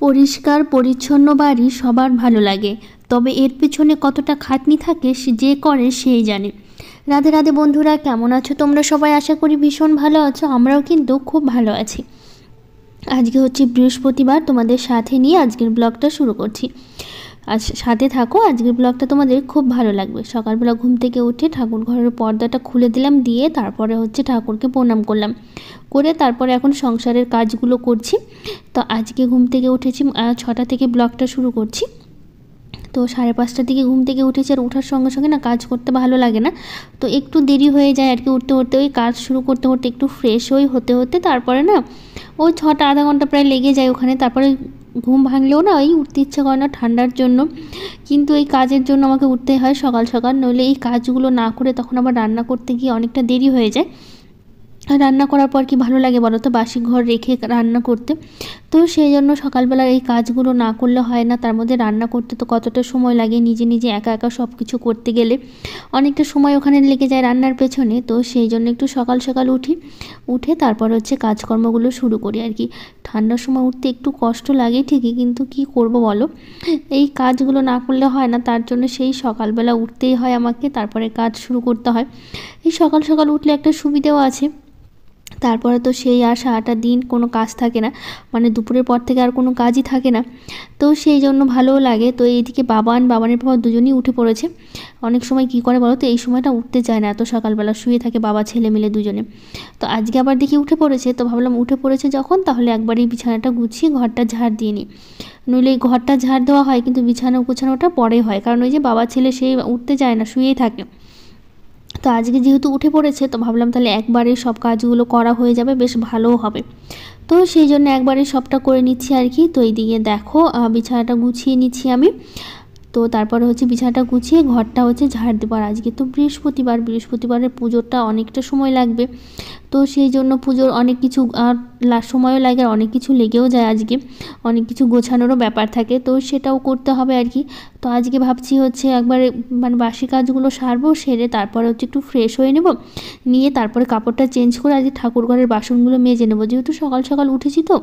পরিষ্কার পরিচ্ছন্ন বাড়ি সবার ভালো লাগে, তবে এর পেছনে কতটা খাটনি থাকে যে করে সেই জানে। রাধে রাধে বন্ধুরা, কেমন আছো তোমরা সবাই? আশা করি ভীষণ ভালো আছো। আমরাও কিন্তু খুব ভালো আছি। আজকে হচ্ছে বৃহস্পতিবার, তোমাদের সাথে নিয়ে আজকের ব্লগটা শুরু করছি। আজ সাথে থাকো, আজকের ব্লগটা তোমাদের খুব ভালো লাগবে। সকালবেলা ঘুম থেকে উঠে ঠাকুর ঘরের পর্দাটা খুলে দিলাম, দিয়ে তারপরে হচ্ছে ঠাকুরকে প্রণাম করলাম, করে তারপরে এখন সংসারের কাজগুলো করছি। তো আজকে ঘুম থেকে উঠেছি 6টা থেকে ব্লগটা শুরু করছি। তো 5:30টার দিকে ঘুম থেকে উঠেছি, আর ওঠার সঙ্গে সঙ্গে না কাজ করতে ভালো লাগে না, তো একটু দেরি হয়ে যায় আর কি। উঠতে উঠতে ওই কাজ শুরু করতে করতে একটু ফ্রেশ হতে হতে তারপরে না ওই 6টা আধা ঘন্টা প্রায় লেগে যায় ওখানে। তারপরে ঘুম ভাঙলেও না ওই উঠতে ইচ্ছা করে না ঠান্ডার জন্য, কিন্তু এই কাজের জন্য আমাকে উঠতে হয় সকাল সকাল, নইলে এই কাজগুলো না করে তখন আবার রান্না করতে গিয়ে অনেকটা দেরি হয়ে যায়। রান্না করার পর কি ভালো লাগে বলো তো, বাসি ঘর রেখে রান্না করতে। তো সেই জন্য সকালবেলা এই কাজগুলো না করলে হয় না। তার মধ্যে রান্না করতে তো কতটা সময় লাগে, নিজে নিজে একা একা সব কিছু করতে গেলে অনেকটা সময় ওখানে লেগে যায় রান্নার পেছনে। তো সেই জন্য একটু সকাল সকাল উঠে তারপর হচ্ছে কাজকর্মগুলো শুরু করি আর কি। ঠান্ডার সময় উঠতে একটু কষ্ট লাগে ঠিকই, কিন্তু কি করব বলো, এই কাজগুলো না করলে হয় না। তার জন্য সেই সকালবেলা উঠতেই হয় আমাকে, তারপরে কাজ শুরু করতে হয়। এই সকাল সকাল উঠলে একটা সুবিধেও আছে, তারপরে তো সেই আর সারাটা দিন কোনো কাজ থাকে না, মানে দুপুরের পর থেকে আর কোনো কাজই থাকে না। তো সেই জন্য ভালোও লাগে। তো এইদিকে বাবানের বাবা দুজনেই উঠে পড়েছে। অনেক সময় কি করে বলো তো, এই সময়টা উঠতে চায় না, এত সকালবেলা শুয়ে থাকে বাবা ছেলে মিলে দুজনে। তো আজকে আবার দেখি উঠে পড়েছে, তো ভাবলাম উঠে পড়েছে যখন তাহলে একবারই বিছানাটা গুছিয়ে ঘরটা ঝাড় দিয়ে নিই। নইলে এই ঘরটা ঝাড় দেওয়া হয় কিন্তু বিছানা গোছানোটা পরে হয়, কারণ ওই যে বাবা ছেলে সেই উঠতে চায় না, শুয়েই থাকে। তো আজকে যেহেতু উঠে পড়েছে, তো ভাবলাম তাহলে একবারে সব কাজগুলো করা হয়ে যাবে, বেশ ভালোও হবে। তো সেই জন্য একবারে সবটা করে নিচ্ছি আর কি। তো এইদিকে দেখো বিছানাটা গুছিয়ে নিচ্ছি আমি। তো তারপরে হচ্ছে বিছানাটা গুছিয়ে ঘরটা হচ্ছে ঝাড় দেবার। আজকে তো বৃহস্পতিবারের পুজোটা অনেকটা সময় লাগবে, তো সেই জন্য পুজোর অনেক কিছু সময়ও লাগে, আর অনেক কিছু লেগেও যায়। আজকে অনেক কিছু গোছানোরও ব্যাপার থাকে, তো সেটাও করতে হবে আর কি। তো আজকে ভাবছি হচ্ছে একবারে মানে বাসি কাজগুলো সারবো, সেরে তারপরে হচ্ছে একটু ফ্রেশ হয়ে নিয়ে তারপরে কাপড়টা চেঞ্জ করে আজকে ঠাকুর ঘরের বাসনগুলো মেজে নেবো। যেহেতু সকাল সকাল উঠেছি তো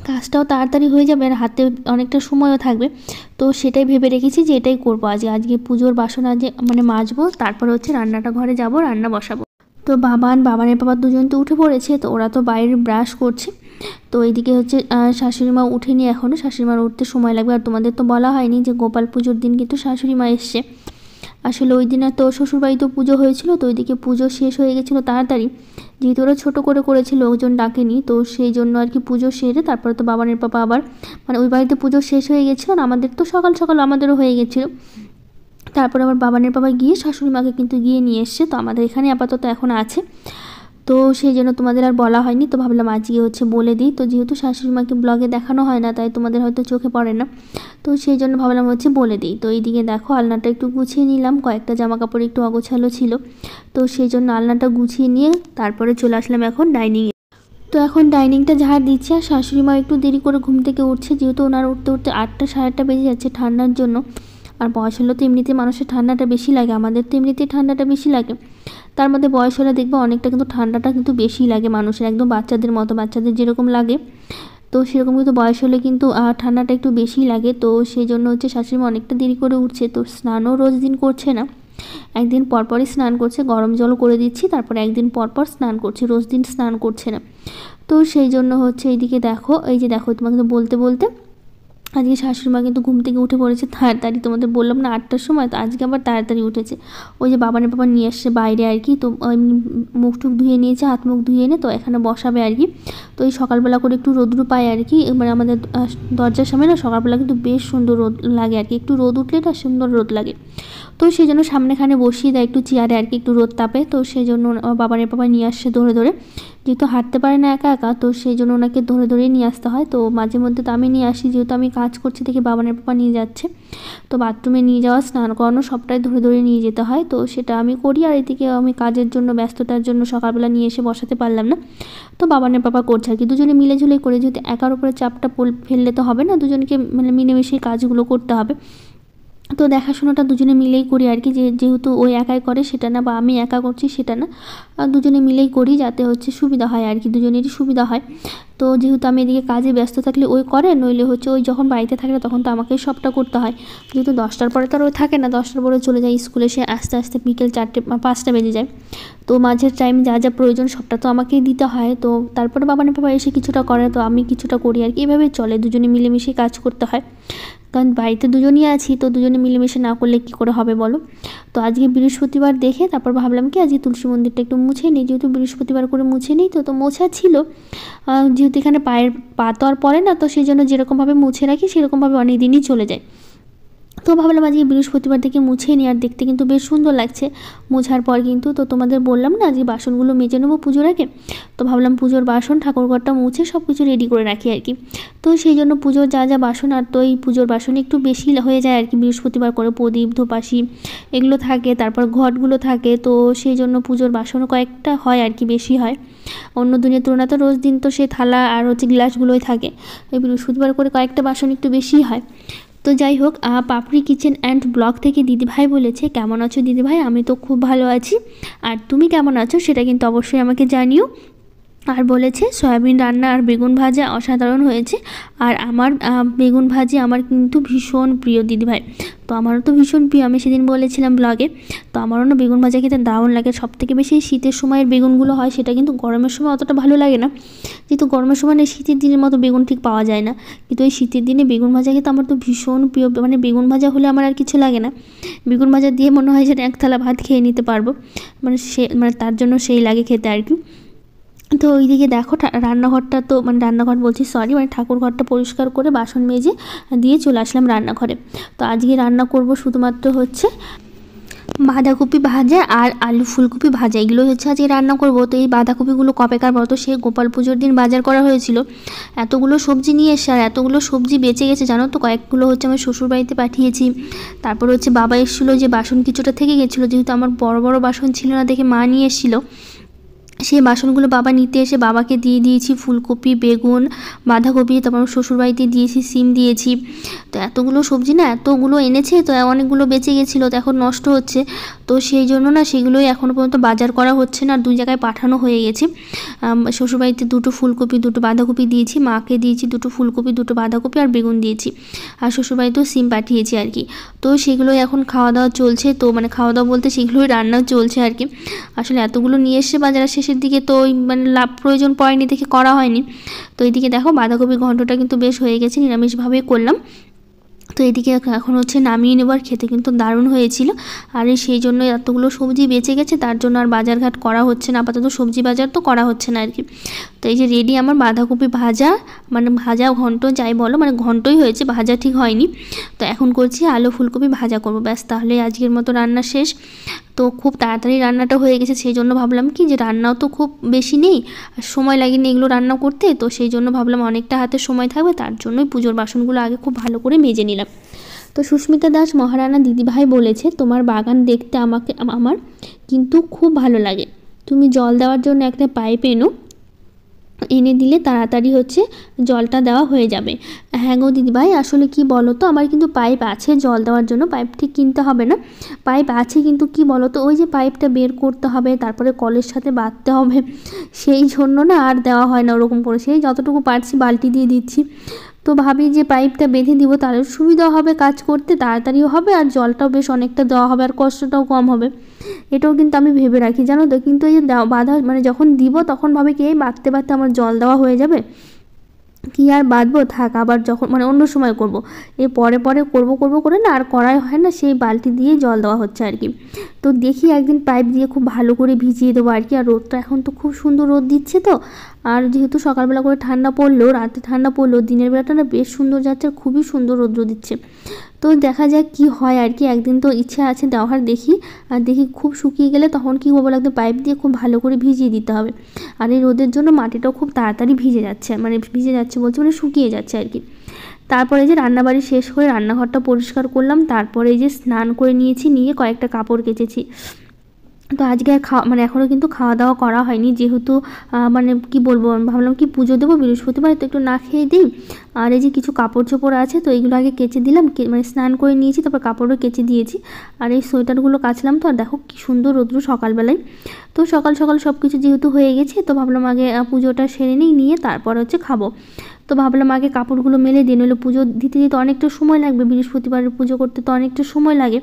কাজটাও তাড়াতাড়ি হয়ে যাবে, আর হাতে অনেকটা সময়ও থাকবে। তো সেটাই ভেবে রেখেছি যে এটাই করবো আজকে পুজোর বাসন মানে মাজবো, তারপরে হচ্ছে রান্নাটা ঘরে যাব, রান্না বসাবো। তো বাবানের বাবা দুজন তো উঠে পড়েছে, তো ওরা তো বাইরে ব্রাশ করছে। তো এইদিকে হচ্ছে শাশুড়ি মা উঠেনি এখনও, শাশুড়ি মার উঠতে সময় লাগবে। আর তোমাদের তো বলা হয়নি যে গোপাল পুজোর দিন কিন্তু শাশুড়ি মা এসছে। আসলে ওই দিনে তো শ্বশুরবাড়িতে পুজো হয়েছিল, তো ওইদিকে পুজো শেষ হয়ে গেছিলো তাড়াতাড়ি, যেহেতু ওরা ছোটো করে করেছিল, ওজন ডাকেনি। তো সেই জন্য আর কি পুজো সেরে তারপরে তো বাবানের পাপা আবার মানে ওই বাড়িতে পুজো শেষ হয়ে গেছিলো, আর আমাদের তো সকাল সকাল আমাদেরও হয়ে গেছিলো। তারপর আবার বাবানের বাবা গিয়ে শাশুড়ি মাকে কিন্তু গিয়ে নিয়ে এসছে। তো আমাদের এখানে আপাতত এখন আছে, তো সেই জন্য তোমাদের আর বলা হয়নি। তো ভাবলাম আজকে হচ্ছে বলে দিই। তো যেহেতু শাশুড়ি মাকে ব্লগে দেখানো হয় না, তাই তোমাদের হয়তো চোখে পড়ে না, তো সেই জন্য ভাবলাম হচ্ছে বলে দিই। তো এইদিকে দেখো আলনাটা একটু গুছিয়ে নিলাম, কয়েকটা জামা কাপড় একটু অগোছালো ছিল, তো সেই জন্য আলনাটা গুছিয়ে নিয়ে তারপরে চলে আসলাম এখন ডাইনিংয়ে। তো এখন ডাইনিংটা ঝাড় দিচ্ছি, আর শাশুড়ি মা একটু দেরি করে ঘুম থেকে উঠছে, যেহেতু ওনার উঠতে উঠতে 8টা 8:30 বেজে যাচ্ছে ঠান্ডার জন্য। আর বয়স হলে তো এমনিতে মানুষের ঠান্ডাটা বেশি লাগে, আমাদের তো এমনিতেই ঠান্ডাটা বেশি লাগে, তার মধ্যে বয়স হলে দেখবে অনেকটা কিন্তু ঠান্ডাটা কিন্তু বেশি লাগে মানুষের, একদম বাচ্চাদের মতো, বাচ্চাদের যেরকম লাগে তো সেরকম কিন্তু বয়স হলে কিন্তু ঠান্ডাটা একটু বেশিই লাগে। তো সেই জন্য হচ্ছে শাশুড়িমা অনেকটা দেরি করে উঠছে। তো স্নানও রোজ দিন করছে না, একদিন পরপরই স্নান করছে, গরম জল করে দিচ্ছি, তারপরে একদিন পরপর স্নান করছে, রোজ দিন স্নান করছে না। তো সেই জন্য হচ্ছে এইদিকে দেখো, এই যে দেখো তোমাকে তো বলতে বলতে আজকে শাশুড়ি মা কিন্তু ঘুম থেকে উঠে পড়েছে তাড়াতাড়ি, তোমাদের বললাম না 8টার সময়, তো আজকে আবার তাড়াতাড়ি উঠেছে। ওই যে বাবানের বাবা নিয়ে আসছে বাইরে আর কি, তো মুখ টুক ধুয়ে নিয়েছে, হাত মুখ ধুয়ে এনে তো এখানে বসাবে আর কি। তো এই সকালবেলা করে একটু রোদ্রু পায় আর কি, মানে আমাদের দরজার সামনে না সকালবেলা কিন্তু বেশ সুন্দর রোদ লাগে আর কি, একটু রোদ উঠলে না সুন্দর রোদ লাগে। তো সেই জন্য সামনেখানে বসিয়ে দেয় একটু চেয়ারে আর কি, একটু রোদ তাপে। তো সেই জন্য বাবানের বাবা নিয়ে আসছে ধরে ধরে, যেহেতু হাঁটতে পারে না একা একা, তো সেই জন্য ওনাকে ধরে ধরেই নিয়ে আসতে হয়। তো মাঝে মধ্যে তো আমি নিয়ে আসি, যেহেতু আমি কাজ করছি দেখি বাবানের পাপা নিয়ে যাচ্ছে, তো বাথরুমে নিয়ে যাওয়া, স্নান করানো সবটাই ধরে ধরে নিয়ে যেতে হয়। তো সেটা আমি করি, আর এদিকে আমি কাজের জন্য ব্যস্ততার জন্য সকালবেলা নিয়ে এসে বসাতে পারলাম না, তো বাবানের পাপা করছে আর কি। দুজনে মিলেঝুলে করে, যদি একার উপরে চাপটা ফেললে তো হবে না, দুজনকে মানে মিলেমিশে কাজগুলো করতে হবে। তো দেখাশোনাটা দুজনে মিলেই করি আর কি, যেহেতু ওই একাই করে সেটা না, বা আমি একা করছি সেটা না, দুজনে মিলেই করি যাতে হচ্ছে সুবিধা হয় আর কি, দুজনেরই সুবিধা হয়। তো যেহেতু আমি এদিকে কাজে ব্যস্ত থাকলে ওই করে, নইলে হচ্ছে ওই যখন বাড়িতে থাকে তখন তো আমাকেই সবটা করতে হয়, যেহেতু 10টার পরে তো আর ওই থাকে না, 10টার পরে চলে যায় স্কুলে, সে আস্তে আস্তে বিকেল 4টে 5টা বেজে যায়। তো মাঝের টাইম যা যা প্রয়োজন সবটা তো আমাকেই দিতে হয়। তো তারপরে বাবা এসে কিছুটা করে, তো আমি কিছুটা করি আর কি, এভাবেই চলে, দুজনে মিলেমিশে কাজ করতে হয়, কারণ বাড়িতে দুজনই আছি, তো দুজনে মিলেমিশে না করলে কী করে হবে বলো। তো আজকে বৃহস্পতিবার দেখে তারপর ভাবলাম কি আজকে তুলসী মন্দিরটা একটু মুছে নিই, যেহেতু বৃহস্পতিবার করে মুছে নিই, তো মোছা ছিল, যেহেতু এখানে পায়ের পা তো আর পড়ে না, তো সেই জন্য যেরকমভাবে মুছে রাখি সেরকমভাবে অনেক দিনই চলে যায়। তো ভাবলাম আজকে বৃহস্পতিবার থেকে মুছে নিই, আর দেখতে কিন্তু বেশ সুন্দর লাগছে মোছার পর কিন্তু। তো তোমাদের বললাম না আজকে বাসনগুলো মেজে নেবো পুজোর আগে, তো ভাবলাম পুজোর বাসন ঠাকুরঘরটা মুছে সব কিছু রেডি করে রাখি আর কি। তো সেই জন্য পুজোর যা যা বাসন, আর তো এই পুজোর বাসন একটু বেশি হয়ে যায় আর কি, বৃহস্পতিবার করে প্রদীপ ধূপাসি এগুলো থাকে, তারপর ঘটগুলো থাকে, তো সেই জন্য পুজোর বাসনও কয়েকটা হয় আর কি, বেশি হয়। অন্য দিনের তুলনায় তো রোজ দিন তো সেই থালা আর হচ্ছে গ্লাসগুলোই থাকে, এই বৃহস্পতিবার করে কয়েকটা বাসন একটু বেশি হয়। তো যাই হোক, পাপড়ি কিচেন অ্যান্ড ব্লগ থেকে দিদিভাই বলেছে, কেমন আছো দিদিভাই? আমি তো খুব ভালো আছি, আর তুমি কেমন আছো সেটা কিন্তু অবশ্যই আমাকে জানিও। আর বলেছে সয়াবিন রান্না আর বেগুন ভাজা অসাধারণ হয়েছে, আর আমার বেগুন ভাজি আমার কিন্তু ভীষণ প্রিয় দিদিভাই। তো আমারও তো ভীষণ প্রিয়, আমি সেদিন বলেছিলাম ব্লগে। তো আমারও না বেগুন ভাজা খেতে দারুণ লাগে, সবথেকে বেশি শীতের সময়ের বেগুনগুলো হয়, সেটা কিন্তু গরমের সময় অতটা ভালো লাগে না, যেহেতু গরমের সময় না শীতের দিনের মতো বেগুন ঠিক পাওয়া যায় না, কিন্তু এই শীতের দিনে বেগুন ভাজা খেতে আমার তো ভীষণ প্রিয়, মানে বেগুন ভাজা হলে আমার আর কিছু লাগে না, বেগুন ভাজা দিয়ে মনে হয় যেন এক থালা ভাত খেয়ে নিতে পারবো, মানে তার জন্য সেই লাগে খেতে আর কি। তো ওইদিকে দেখো রান্নাঘরটা, তো মানে রান্নাঘর বলছি সরি, মানে ঠাকুরঘরটা পরিষ্কার করে বাসন মেজে দিয়ে চলে আসলাম রান্নাঘরে। তো আজকে রান্না করব শুধুমাত্র হচ্ছে বাঁধাকপি ভাজা আর আলু ফুলকপি ভাজা, এগুলো হচ্ছে আজকে রান্না করব। তো এই বাঁধাকপিগুলো কবেকার বলতো, সে গোপাল পুজোর দিন বাজার করা হয়েছিল, এতগুলো সবজি নিয়ে এসে, আর এতগুলো সবজি বেঁচে গেছে জানো তো, কয়েকগুলো হচ্ছে আমার শ্বশুরবাড়িতে পাঠিয়েছি, তারপর হচ্ছে বাবা এসেছিলো, যে বাসন কিছুটা থেকে গেছিলো, যেহেতু আমার বড় বড় বাসন ছিল না দেখে মা নিয়ে এসেছিলো, সেই বাসনগুলো বাবা নিতে এসে বাবাকে দিয়ে দিয়েছি ফুলকপি, বেগুন, বাঁধাকপি, তারপর শ্বশুরবাড়িতে দিয়েছি সিম দিয়েছি। তো এতগুলো সবজি না, এতগুলো এনেছে, তো অনেকগুলো বেঁচে গেছিলো, তো এখন নষ্ট হচ্ছে, তো সেই জন্য না সেগুলোই এখনও পর্যন্ত বাজার করা হচ্ছে না, আর 2 জায়গায় পাঠানো হয়ে গেছে। শ্বশুরবাড়িতে 2টো ফুলকপি 2টো বাঁধাকপি দিয়েছি, মাকে দিয়েছি 2টো ফুলকপি 2টো বাঁধাকপি আর বেগুন দিয়েছি, আর শ্বশুরবাড়িতেও সিম পাঠিয়েছি আর কি। তো সেগুলোই এখন খাওয়া দাওয়া চলছে, তো মানে খাওয়া দাওয়া বলতে সেগুলোই রান্নাও চলছে আর কি। আসলে এতগুলো নিয়ে এসে বাজারে শেষের দিকে তো ওই মানে লাভ প্রয়োজন পড়েনি দেখে করা হয়নি। তো এইদিকে দেখো বাঁধাকপি ঘন্টটা কিন্তু বেশ হয়ে গেছে, নিরামিষভাবেই করলাম। তো এদিকে এখন হচ্ছে নামিয়ে নেবার, খেতে কিন্তু দারুণ হয়েছিল, আর সেই জন্য এতগুলো সবজি বেঁচে গেছে, তার জন্য আর বাজারঘাট করা হচ্ছে না, আপাতত সবজি বাজার তো করা হচ্ছে না আর কি। তো এই যে রেডি আমার বাঁধাকপি ভাজা, মানে ভাজা ঘন্ট যাই বলো, মানে ঘন্টই হয়েছে, ভাজা ঠিক হয়নি। তো এখন করছি আলু ফুলকপি ভাজা করবো, ব্যাস তাহলে আজকের মতো রান্না শেষ। তো খুব তাড়াতাড়ি রান্নাটা হয়ে গেছে, সেই জন্য ভাবলাম কি যে রান্নাও তো খুব বেশি নেই, আর সময় লাগেনি এগুলো রান্না করতে, তো সেই জন্য ভাবলাম অনেকটা হাতে সময় থাকবে, তার জন্যই পুজোর বাসনগুলো আগে খুব ভালো করে মেজে নিলাম। তো সুস্মিতা দাস মহারানা দিদিভাই বলেছে, তোমার বাগান দেখতে আমার কিন্তু খুব ভালো লাগে, তুমি জল দেওয়ার জন্য একটা পাইপ এনে দিলে তাড়াতাড়ি হচ্ছে জলটা দেওয়া হয়ে যাবে। হ্যাঁ গো দিদিভাই, আসলে কি বলো তো, আমার কিন্তু পাইপ আছে জল দেওয়ার জন্য, পাইপ ঠিক কিনতে হবে না, পাইপ আছে, কিন্তু কি বলো তো, ওই যে পাইপটা বের করতে হবে, তারপরে কলের সাথে বাঁধতে হবে, সেই জন্য না আর দেওয়া হয় না ওরকম করে, সেই যতটুকু পারছি বালতি দিয়ে দিচ্ছি। তো ভাবি যে পাইপটা বেঁধে দিব, তাহলে সুবিধা হবে, কাজ করতে তাড়াতাড়িও হবে, আর জলটাও বেশ অনেকটা দেওয়া হবে, আর কষ্টটাও কম হবে, এটাও কিন্তু আমি ভেবে রাখি জানো তো। কিন্তু এই যে বাঁধা মানে যখন দিব তখন ভাবে কি এই বাঁধতে বাঁধতে আমার জল দেওয়া হয়ে যাবে, কি আর বাঁধবো, থাক আবার যখন মানে অন্য সময় করব, এই পরে পরে করব করে না আর করাই হয় না, সেই বালতি দিয়ে জল দেওয়া হচ্ছে আর কি। তো দেখি একদিন পাইপ দিয়ে খুব ভালো করে ভিজিয়ে দেবো আর কি। আর রোদটা এখন তো খুব সুন্দর রোদ দিচ্ছে, তো আর যেহেতু সকালবেলা করে ঠান্ডা পড়লো, রাতে ঠান্ডা পড়লো, দিনের বেলাটা না বেশ সুন্দর যাচ্ছে, আর খুবই সুন্দর রৌদ্র দিচ্ছে। তো দেখা যাক কি হয় আর কি, একদিন তো ইচ্ছা আছে দেওয়ার, দেখি। আর দেখি খুব শুকিয়ে গেলে তখন কী করবো, লাগবে পাইপ দিয়ে খুব ভালো করে ভিজিয়ে দিতে হবে। আর এই রোদের জন্য মাটিটাও খুব তাড়াতাড়ি ভিজে যাচ্ছে, মানে ভিজে যাচ্ছে বলছে মানে শুকিয়ে যাচ্ছে আর কি। তারপরে যে রান্নাবাড়ি শেষ করে রান্নাঘরটা পরিষ্কার করলাম, তারপরে এই যে স্নান করে নিয়েছি, নিয়ে কয়েকটা কাপড় কেচেছি। তো আজকে আর মানে এখনও কিন্তু খাওয়া দাওয়া করা হয়নি, যেহেতু মানে কি বলবো, ভাবলাম কি পুজো দেবো বৃহস্পতিবার, তো একটু না খেয়ে দিই। আর এই যে কিছু কাপড় চোপড় আছে, তো এইগুলো আগে কেচে দিলাম, মানে স্নান করে নিয়েছি, তারপর কাপড়ও কেচে দিয়েছি। আর এই সোয়েটারগুলো কাচলাম। তো আর দেখো কি সুন্দর রোদ্র সকালবেলায়। তো সকাল সকাল সব কিছু যেহেতু হয়ে গেছে, তো ভাবলাম আগে পুজোটা সেরে নিয়ে তারপর হচ্ছে খাবো। তো ভাবলাম আগে কাপড়গুলো মেলে দিই, নইলে পুজো দিতে দিতে অনেকটা সময় লাগবে, বৃহস্পতিবারের পুজো করতে তো অনেকটা সময় লাগে।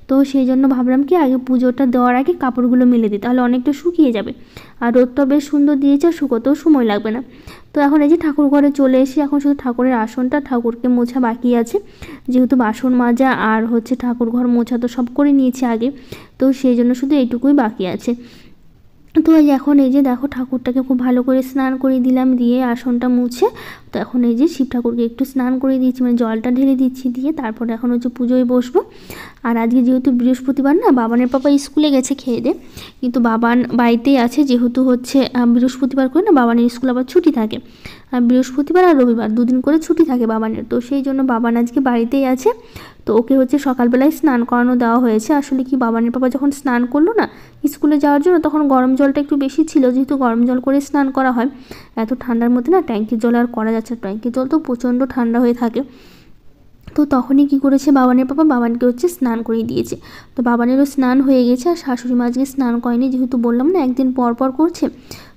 তো সেই জন্য ভাবলাম কি আগে পুজোটা দেওয়ার আগে কাপড়গুলো মেলে দিই, তাহলে অনেকটা শুকিয়ে যাবে। আর রোদটা বেশ সুন্দর দিয়েছে, আর শুকোতেও সময় লাগবে না। তো এখন এই যে ঠাকুর ঘরে চলে এসে এখন শুধু ঠাকুরের আসনটা, ঠাকুরকে মোছা বাকি আছে, যেহেতু বাসন মাজা আর হচ্ছে ঠাকুর ঘর মোছা তো সব করে নিয়েছি আগে, তো সেই জন্য শুধু এইটুকুই বাকি আছে। তো এখন এই যে দেখো ঠাকুরটাকে খুব ভালো করে স্নান করে দিলাম, দিয়ে আসনটা মুছে। তো এখন এই যে শিব ঠাকুরকে একটু স্নান করে দিচ্ছি, মানে জলটা ঢেলে দিচ্ছি, দিয়ে তারপরে এখন হচ্ছে পুজোয় বসবো। আর আজকে যেহেতু বৃহস্পতিবার না, বাবানের পাপা স্কুলে গেছে খেয়ে দে, কিন্তু বাবান বাড়িতেই আছে, যেহেতু হচ্ছে বৃহস্পতিবার করে না বাবানের স্কুল আবার ছুটি থাকে, আর বৃহস্পতিবার আর রবিবার দুদিন করে ছুটি থাকে বাবানের। তো সেই জন্য বাবান আজকে বাড়িতেই আছে। তো ওকে হচ্ছে সকালবেলায় স্নান করানো দেওয়া হয়েছে। আসলে কি বাবানের পাপা যখন স্নান করলো না স্কুলে যাওয়ার জন্য, তখন গরম জলটা একটু বেশি ছিল, যেহেতু গরম জল করে স্নান করা হয়, এত ঠান্ডার মধ্যে না ট্যাঙ্কির জল আর করা যাচ্ছে, ট্যাঙ্কির জল তো প্রচণ্ড ঠান্ডা হয়ে থাকে। তো তখনই কি করেছে বাবানের পাপা, বাবানকে হচ্ছে স্নান করিয়ে দিয়েছে। তো বাবানেরও স্নান হয়ে গেছে, আর শাশুড়ি মা আজকে স্নান করেনি, যেহেতু বললাম না একদিন পর পর করছে,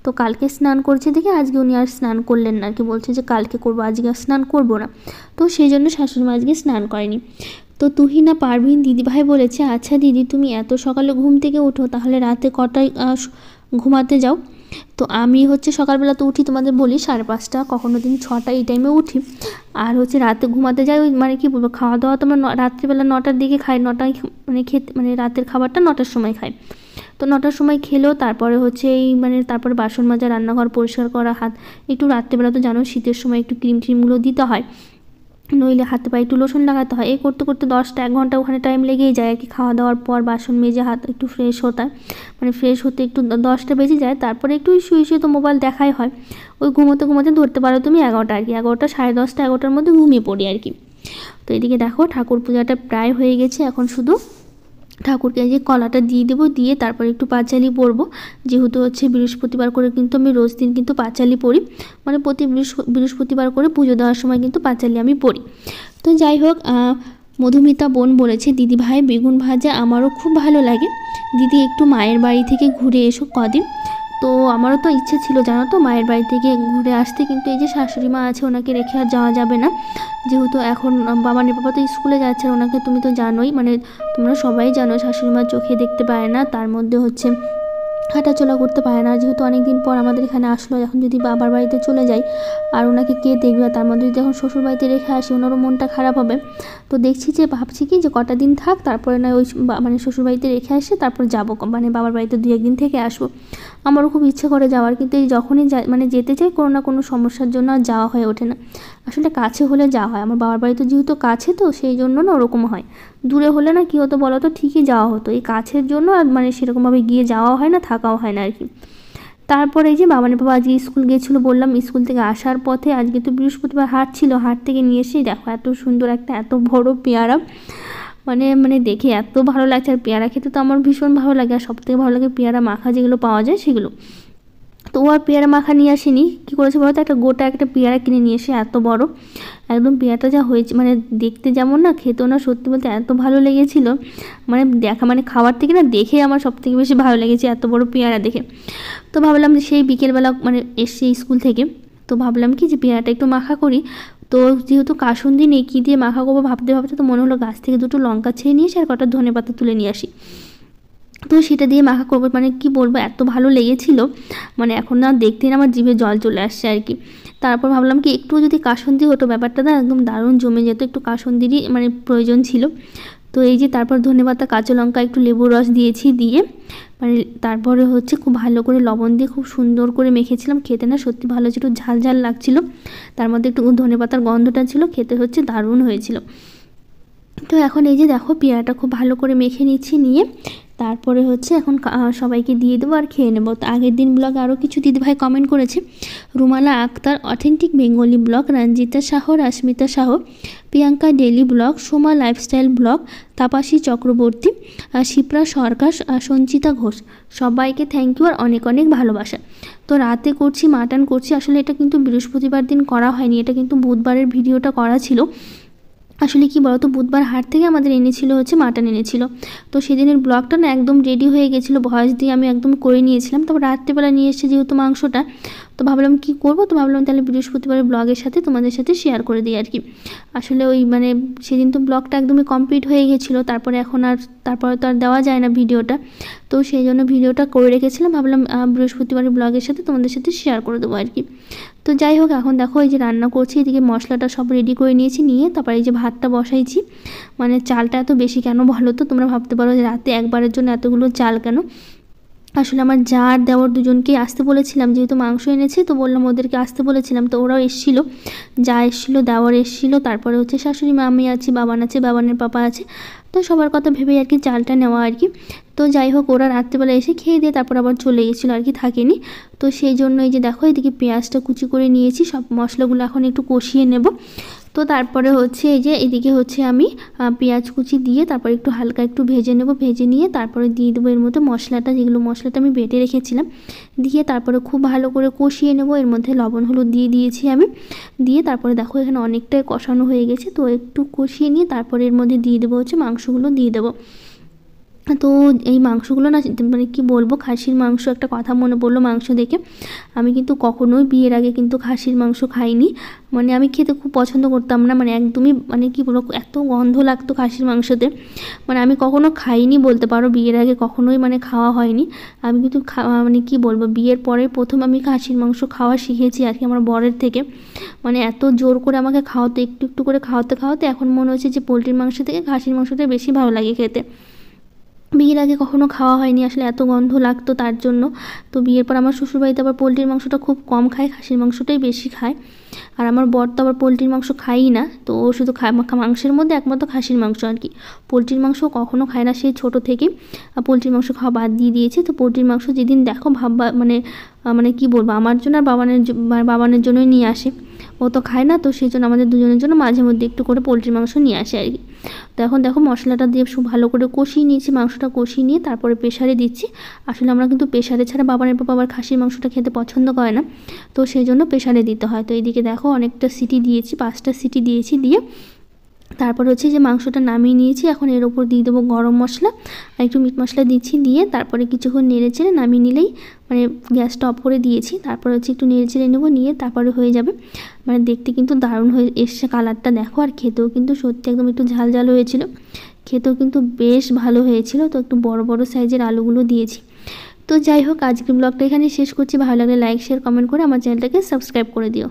তো কালকে স্নান করছে দেখে আজকে উনি আর স্নান করলেন না, আর কি বলছে যে কালকে করবো, আজকে আর স্নান করবো না। তো সেই জন্য শাশুড়ি মা আজকে স্নান করেনি। তো তুহিনা পারভিন দিদিভাই বলেছে, আচ্ছা দিদি তুমি এত সকালে ঘুম থেকে ওঠো, তাহলে রাতে কটায় ঘুমাতে যাও? তো আমি হচ্ছে সকালবেলা তো উঠি, তোমাদের বলি 5:30, কখনো দিন 6টা, এই টাইমে উঠি। আর হচ্ছে রাতে ঘুমাতে যাই ওই মানে কি বলবো, খাওয়া দাওয়া তো আমরা রাত্রিবেলা 9টার দিকে খাই, 9টায় মানে খেতে মানে রাতের খাবারটা 9টার সময় খাই। তো 9টার সময় খেলেও তারপরে হচ্ছে এই মানে তারপরে বাসন মাজা, রান্নাঘর পরিষ্কার করা, হাত একটু রাত্রিবেলা তো জানো শীতের সময় একটু ক্রিম ট্রিমগুলো দিতে হয়, নইলে হাতে পায়ে একটু লোশন লাগাতে হয়, এই করতে করতে 1 ঘন্টা ওখানে টাইম লেগেই যায় আর কি। খাওয়া দাওয়ার পর বাসন মেজে হাত একটু ফ্রেশ হতে, মানে ফ্রেশ হতে একটু 10টা বেজে যায়, তারপরে একটু শুয়ে শুয়ে তো মোবাইল দেখাই হয়, ওই ঘুমোতে ঘুমোতে ধরতে পারো তুমি 11টা আর কি, 11টা 10:30 11টার মধ্যে ঘুমিয়ে পড়ি আর কি। তো এদিকে দেখো ঠাকুর পূজাটা প্রায় হয়ে গেছে, এখন শুধু ঠাকুরকে যে কলাটা দিয়ে দেবো, দিয়ে তারপর একটু পাঁচালি পরবো, যেহেতু হচ্ছে বৃহস্পতিবার করে কিন্তু আমি রোজ দিন কিন্তু পাঁচালি পড়ি, মানে প্রতি বৃহস্পতিবার করে পুজো দেওয়ার সময় কিন্তু পাঁচালি আমি পড়ি। তো যাই হোক, মধুমিতা বোন বলেছে, দিদি ভাই বেগুন ভাজা আমারও খুব ভালো লাগে, দিদি একটু মায়ের বাড়ি থেকে ঘুরে এসো কদিন। তো আমারও তো ইচ্ছে ছিল জানো তো মায়ের বাড়ি থেকে ঘুরে আসতে, কিন্তু এই যে শাশুড়ি মা আছে ওনাকে রেখে আর যাওয়া যাবে না, যেহেতু এখন বাবানের বাবা তো স্কুলে যাচ্ছে, আর ওনাকে তুমি তো জানোই, মানে তোমরা সবাই জানো শাশুড়ি মা চোখে দেখতে পায় না, তার মধ্যে হচ্ছে হাঁটাচলা করতে পারে না, যেহেতু অনেক দিন পর আমাদের এখানে আসলো, এখন যদি বাবার বাড়িতে চলে যাই আর ওনাকে কে দেখবে, তার মধ্যে যদি এখন শ্বশুর বাড়িতে রেখে আসি ওনারও মনটা খারাপ হবে। তো দেখছি যে ভাবছি কি যে কটা দিন থাক, তারপরে না ওই মানে শ্বশুর বাড়িতে রেখে আসে তারপর যাবো, মানে বাবার বাড়িতে 2-1 দিন থেকে আসবো। আমারও খুব ইচ্ছে করে যাওয়ার, কিন্তু এই যখনই মানে যেতে চাই কোনো না কোনো সমস্যার জন্য আর যাওয়া হয়ে ওঠে না। আসলে কাছে হলে যাওয়া হয়, আমার বাবার বাড়ি তো যেহেতু কাছে, তো সেই জন্য না ওরকম হয়। দূরে হলে না কী হতো বলো তো, ঠিকই যাওয়া হতো, এই কাছের জন্য আর মানে সেরকমভাবে গিয়ে যাওয়া হয় না, থাকাও হয় না আর কি। তারপরে এই যে বাবানের বাবা আজকে স্কুল গিয়েছিলো বললাম, স্কুল থেকে আসার পথে আজকে তো বৃহস্পতিবার হাট ছিল, হাট থেকে নিয়ে এসেই দেখো এত সুন্দর একটা এত বড় পেয়ারা, মানে মানে দেখে এত ভালো লাগছে। আর পেয়ারা খেতে তো আমার ভীষণ ভালো লাগে, আর সবথেকে ভালো লাগে পেয়ারা মাখা যেগুলো পাওয়া যায় সেগুলো। তো ও আর পেয়ারা মাখা নিয়ে আসেনি, কী করেছে বলতো, একটা পেয়ারা কিনে নিয়ে এসে এত বড়, একদম পেয়ারাটা যা হয়েছে মানে দেখতে যেমন না খেতেও না, সত্যি বলতে এত ভালো লেগেছিল, মানে দেখা মানে খাওয়ার থেকে না দেখে আমার সবথেকে বেশি ভালো লেগেছে এত বড় পেয়ারা দেখে। তো ভাবলাম যে সেই বিকেলবেলা মানে এসে স্কুল থেকে, তো ভাবলাম কি যে পেয়ারাটা একটু মাখা করি। তো যেহেতু কাসুন্দি নেই, কী দিয়ে মাখা করবো ভাবতে ভাবতে তো মনে হলো গাছ থেকে 2টো লঙ্কা ছেড়ে নিয়ে এসে আর কটা ধনেপাতা তুলে নিয়ে আসি, তো সেটা দিয়ে মাখা করবো। মানে কি বলবো এত ভালো লেগেছিল, মানে এখন না দেখতেই না আমার জিভে জল চলে আসছে আর কি। তারপর ভাবলাম কি একটু যদি কাসুন্দি হতো ব্যাপারটা না একদম দারুণ জমে যেত, একটু কাসুন্দিরই মানে প্রয়োজন ছিল। তো এই যে তারপর ধনেপাতা, কাঁচা লঙ্কা, একটু লেবুর রস দিয়েছি, দিয়ে মানে তারপরে হচ্ছে খুব ভালো করে লবণ দিয়ে খুব সুন্দর করে মেখেছিলাম, খেতে না সত্যি ভালো ছিল, ঝাল ঝাল লাগছিল, তার মধ্যে একটু ধনেপাতার গন্ধটা ছিল, খেতে হচ্ছে দারুণ হয়েছিল। তো এখন এই যে দেখো পেয়ারাটা খুব ভালো করে মেখে নিচ্ছি, নিয়ে তারপরে হচ্ছে এখন সবাইকে দিয়ে দেবো আর খেয়ে নেবো। তো আগের দিন ব্লগে আরও কিছু দিদিভাই কমেন্ট করেছে, Rumala Akhtar authentic Bengali blog, Ranjita Shah, Rashmita Shah, Priyanka daily blog, Soma lifestyle blog, Tapasi Chakraborty, Shipra Sarkar, Sanchita Ghosh, সবাইকে থ্যাংক ইউ আর অনেক অনেক ভালোবাসা। তো রাতে করছি, মাটন করছি। আসলে এটা কিন্তু বৃহস্পতিবার দিন করা হয়নি, এটা কিন্তু বুধবারের ভিডিওটা করা ছিল। আসলে কি বলতো, বুধবার হাট থেকে আমাদের এনেছিল হচ্ছে মাটন এনেছিল। তো সেদিনের ব্লগটা না একদম রেডি হয়ে গেছিলো, ভয়েস দিয়ে আমি একদম করে নিয়েছিলাম। তারপর রাত্রেবেলা নিয়ে এসেছে যেহেতু মাংসটা, তো ভাবলাম কি করব, তো ভাবলাম তাহলে বৃহস্পতিবারের ব্লগের সাথে তোমাদের সাথে শেয়ার করে দিই আর কি। আসলে ওই মানে সেদিন তো ব্লগটা একদমই কমপ্লিট হয়ে গেছিলো, তারপরে তারপরে তো আর দেওয়া যায় না ভিডিওটা, তো সেই জন্য ভিডিওটা করে রেখেছিলাম, ভাবলাম বৃহস্পতিবারের ব্লগের সাথে তোমাদের সাথে শেয়ার করে দেবো আর কি। তো যাই হোক, এখন দেখো এই যে রান্না করছি, এদিকে মশলাটা সব রেডি করে নিয়েছি, নিয়ে তারপরে এই যে ভাতটা বসাইছি। মানে চালটা এত বেশি কেন বলো তো, তোমরা ভাবতে পারো যে রাতে একবারের জন্য এতগুলো চাল কেন। আসলে আমার যা আর দেওয়ার দুজনকেই আসতে বলেছিলাম, যেহেতু মাংস এনেছে তো বললাম ওদেরকে আসতে বলেছিলাম, তো ওরাও এসেছিলো, যা এসেছিলো, দেওয়ার এসেছিলো, তারপরে হচ্ছে শাশুড়ি মা, আমি আছি, বাবান আছে, বাবানের পাপা আছে, তো সবার কথা ভেবেই আর কি চালটা নেওয়া আর কি। তো যাই হোক, ওরা রাত্রিবেলা এসে খেয়ে দিয়ে তারপর আবার চলে গেছিলো আর কি, থাকেনি। তো সেই জন্য এই যে দেখো এদিকে পেঁয়াজটা কুচি করে নিয়েছি, সব মশলাগুলো এখন একটু কষিয়ে নেব। তো তারপরে হচ্ছে এই যে এদিকে হচ্ছে আমি পেঁয়াজ কুচি দিয়ে তারপর একটু হালকা একটু ভেজে নেব, ভেজে নিয়ে তারপরে দিয়ে দেবো এর মধ্যে মশলাটা, যেগুলো মশলাটা আমি বেটে রেখেছিলাম, দিয়ে তারপরে খুব ভালো করে কষিয়ে নেব। এর মধ্যে লবণ হলুদ দিয়ে দিয়েছি আমি, দিয়ে তারপরে দেখো এখানে অনেকটাই কষানো হয়ে গেছে, তো একটু কষিয়ে নিয়ে তারপরে এর মধ্যে দিয়ে দেবো হচ্ছে মাংসগুলো দিয়ে দেবো। তো এই মাংসগুলো না মানে কি বলবো, খাসির মাংস, একটা কথা মনে পড়লো মাংস দেখে, আমি কিন্তু কখনোই বিয়ের আগে কিন্তু খাসির মাংস খাইনি। মানে আমি খেতে খুব পছন্দ করতাম না, মানে একদমই মানে কি বলবো, এত গন্ধ লাগতো খাসির মাংসতে, মানে আমি কখনো খাইনি বলতে পারো, বিয়ের আগে কখনোই মানে খাওয়া হয়নি। আমি কিন্তু মানে কি বলবো, বিয়ের পরে প্রথম আমি খাসির মাংস খাওয়া শিখেছি আর কি আমার বরের থেকে। মানে এত জোর করে আমাকে খাওয়াতে, একটু একটু করে খাওয়াতে খাওয়াতে এখন মনে হচ্ছে যে পোলট্রির মাংস থেকে খাসির মাংসটা বেশি ভালো লাগে খেতে। বিয়ের আগে কখনো খাওয়া হয়নি, আসলে এত গন্ধ লাগতো তার জন্য। তো বিয়ের পর আমার শ্বশুরবাড়িতে আবার পোলট্রির মাংসটা খুব কম খায়, খাসির মাংসটাই বেশি খায়। আর আমার বর তো আবার পোলট্রির মাংস খায়ই না, তো ও শুধু মাংসের মধ্যে একমাত্র খাসির মাংস আর কি, পোলট্রির মাংস কখনো খায় না, সেই ছোটো থেকেই পোলট্রির মাংস খাওয়া বাদ দিয়ে দিয়েছে। তো পোলট্রির মাংস যেদিন দেখো ভাববা মানে মানে কী বলবো, আমার জন্য আর বাবানের জন্যই নিয়ে আসে, ও তো খায় না, তো সেই জন্য আমাদের দুজনের জন্য মাঝে মধ্যে একটু করে পোলট্রির মাংস নিয়ে আসে আর কি। তো এখন দেখো মশলাটা দিয়ে খুব ভালো করে কষিয়ে নিয়েছি, মাংসটা কষিয়ে নিয়ে তারপরে প্রেশারে দিচ্ছি। আসলে আমরা কিন্তু প্রেশারে ছাড়া বাবানের পাপা আবার খাসির মাংসটা খেতে পছন্দ করে না, তো সেই জন্য প্রেশারে দিতে হয়। তো এইদিকে দেখো অনেকটা সিটি দিয়েছি, 5টা সিটি দিয়েছি, দিয়ে তারপর হচ্ছে যে মাংসটা নামিয়ে নিয়েছি। এখন এর ওপর দিয়ে দেবো গরম মশলা আর একটু মিট মশলা দিচ্ছি, দিয়ে তারপরে কিছুক্ষণ নেড়ে চেড়ে নামিয়ে নিলেই, মানে গ্যাসটা অফ করে দিয়েছি, তারপরে হচ্ছে একটু নেড়ে চেড়ে নেবো, নিয়ে তারপরে হয়ে যাবে। মানে দেখতে কিন্তু দারুণ হয়ে এসছে কালারটা দেখো, আর খেতেও কিন্তু সত্যি একদম একটু ঝাল ঝাল হয়েছিল, খেতেও কিন্তু বেশ ভালো হয়েছিল। তো একটু বড় বড় সাইজের আলুগুলো দিয়েছি। তো যাই হোক, আজকের ব্লগটা এখানে শেষ করছি। ভালো লাগলে লাইক শেয়ার কমেন্ট করে আমার চ্যানেলটাকে সাবস্ক্রাইব করে দিও।